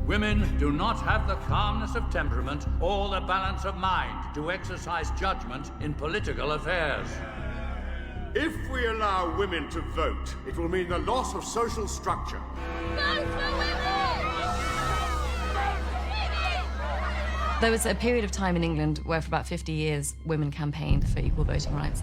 Women do not have the calmness of temperament or the balance of mind to exercise judgment in political affairs. If we allow women to vote, it will mean the loss of social structure. Vote for women! There was a period of time in England where for about 50 years women campaigned for equal voting rights.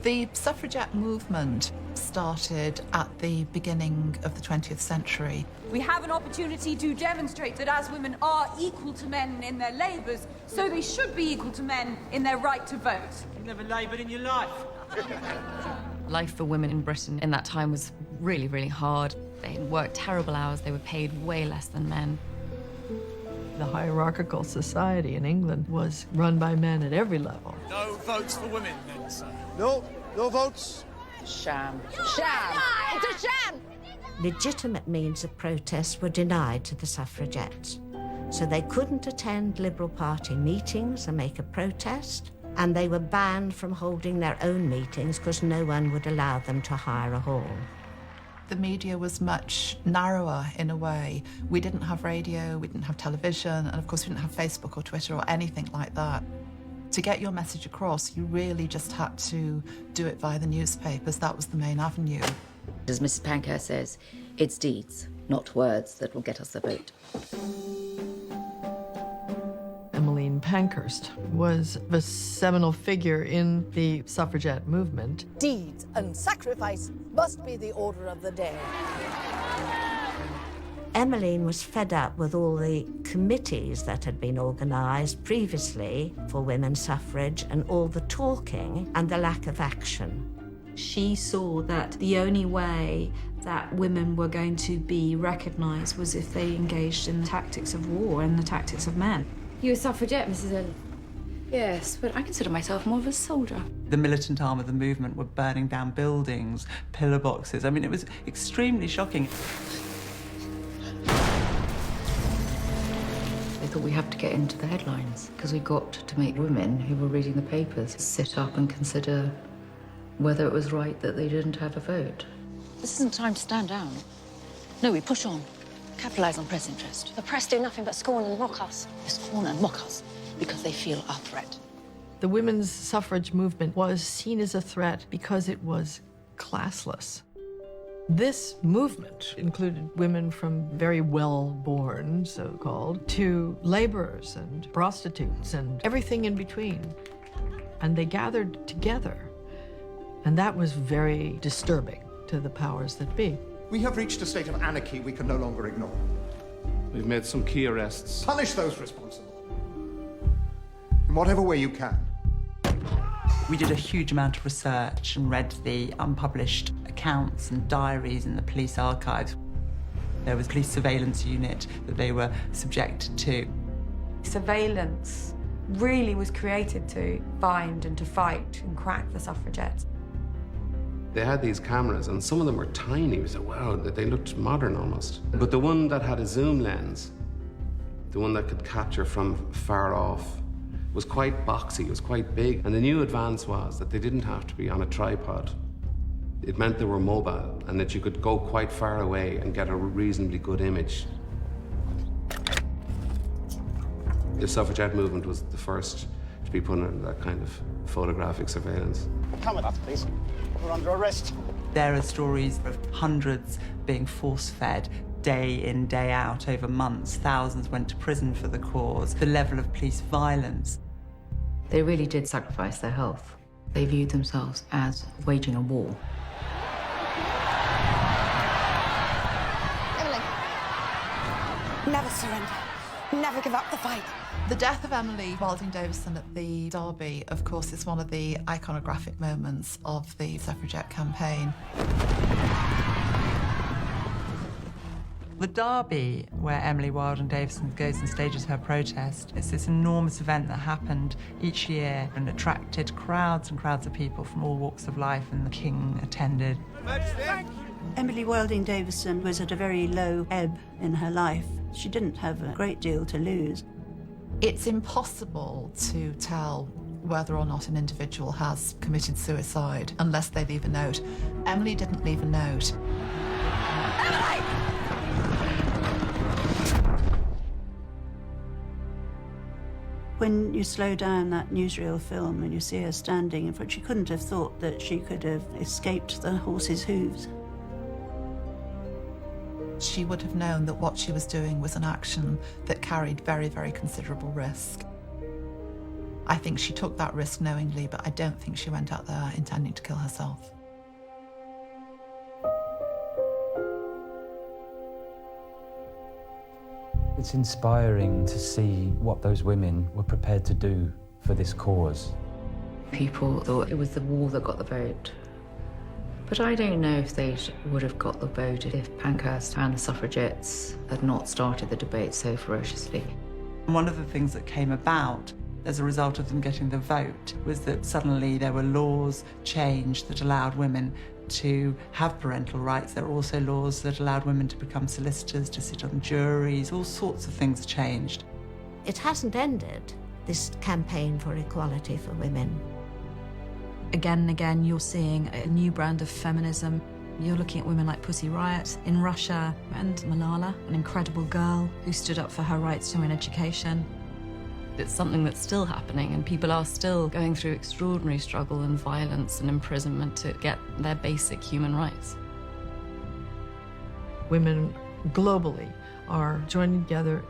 The suffragette movement started at the beginning of the 20th century. We have an opportunity to demonstrate that as women are equal to men in their labours, so they should be equal to men in their right to vote. You've never laboured in your life. Life for women in Britain in that time was really, really hard. They worked terrible hours, they were paid way less than men. The hierarchical society in England was run by men at every level. No votes for women, then, sir. No votes. Sham. Sham! It's a sham! Legitimate means of protest were denied to the suffragettes. So they couldn't attend Liberal Party meetings and make a protest, and they were banned from holding their own meetings because no one would allow them to hire a hall. The media was much narrower in a way. We didn't have radio, we didn't have television, and of course we didn't have Facebook or Twitter or anything like that. To get your message across, you really just had to do it via the newspapers. That was the main avenue. As Mrs. Pankhurst says, it's deeds, not words, that will get us the vote. Emmeline Pankhurst was the seminal figure in the suffragette movement. Deeds and sacrifice must be the order of the day. Emmeline was fed up with all the committees that had been organised previously for women's suffrage and all the talking and the lack of action. She saw that the only way that women were going to be recognised was if they engaged in the tactics of war and the tactics of men. You're a suffragette, Mrs. Early? Yes, but I consider myself more of a soldier. The militant arm of the movement were burning down buildings, pillar boxes. I mean, it was extremely shocking. They thought we have to get into the headlines because we got to make women who were reading the papers sit up and consider whether it was right that they didn't have a vote. This isn't time to stand down. No, we push on. Capitalise on press interest. The press do nothing but scorn and mock us. They scorn and mock us because they feel our threat. The women's suffrage movement was seen as a threat because it was classless. This movement included women from very well-born, so-called, to laborers and prostitutes and everything in between. And they gathered together. And that was very disturbing to the powers that be. We have reached a state of anarchy we can no longer ignore. We've made some key arrests. Punish those responsible. In whatever way you can. We did a huge amount of research and read the unpublished accounts and diaries in the police archives. There was a police surveillance unit that they were subjected to. Surveillance really was created to find and to fight and crack the suffragettes. They had these cameras, and some of them were tiny. We said, wow, they looked modern almost. But the one that had a zoom lens, the one that could capture from far off, was quite boxy, it was quite big. And the new advance was that they didn't have to be on a tripod. It meant they were mobile and that you could go quite far away and get a reasonably good image. The suffragette movement was the first to be put under that kind of photographic surveillance. Come with us, please. We're under arrest. There are stories of hundreds being force-fed day in, day out, over months. Thousands went to prison for the cause. The level of police violence. They really did sacrifice their health. They viewed themselves as waging a war. Emily, never surrender. Never give up the fight. The death of Emily Wilding Davison at the Derby, of course, is one of the iconographic moments of the suffragette campaign. The Derby, where Emily Wilding Davison goes and stages her protest, it's this enormous event that happened each year and attracted crowds and crowds of people from all walks of life, and the King attended. Emily Wilding Davison was at a very low ebb in her life. She didn't have a great deal to lose. It's impossible to tell whether or not an individual has committed suicide unless they leave a note. Emily didn't leave a note. Emily! When you slow down that newsreel film and you see her standing in front, she couldn't have thought that she could have escaped the horse's hooves. She would have known that what she was doing was an action that carried very, very considerable risk. I think she took that risk knowingly, but I don't think she went out there intending to kill herself. It's inspiring to see what those women were prepared to do for this cause. People thought it was the war that got the vote. But I don't know if they would have got the vote if Pankhurst and the suffragettes had not started the debate so ferociously. One of the things that came about as a result of them getting the vote was that suddenly there were laws changed that allowed women to have parental rights. There were also laws that allowed women to become solicitors, to sit on juries. All sorts of things changed. It hasn't ended, this campaign for equality for women. Again and again, you're seeing a new brand of feminism. You're looking at women like Pussy Riot in Russia and Malala, an incredible girl who stood up for her rights to an education. It's something that's still happening, and people are still going through extraordinary struggle and violence and imprisonment to get their basic human rights. Women globally are joining together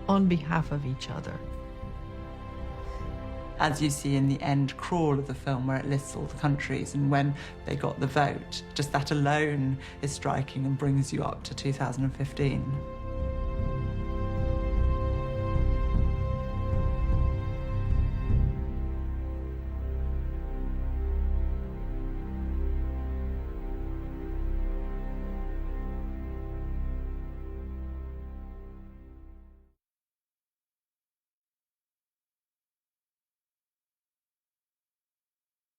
on behalf of each other. As you see in the end crawl of the film, where it lists all the countries and when they got the vote, just that alone is striking and brings you up to 2015.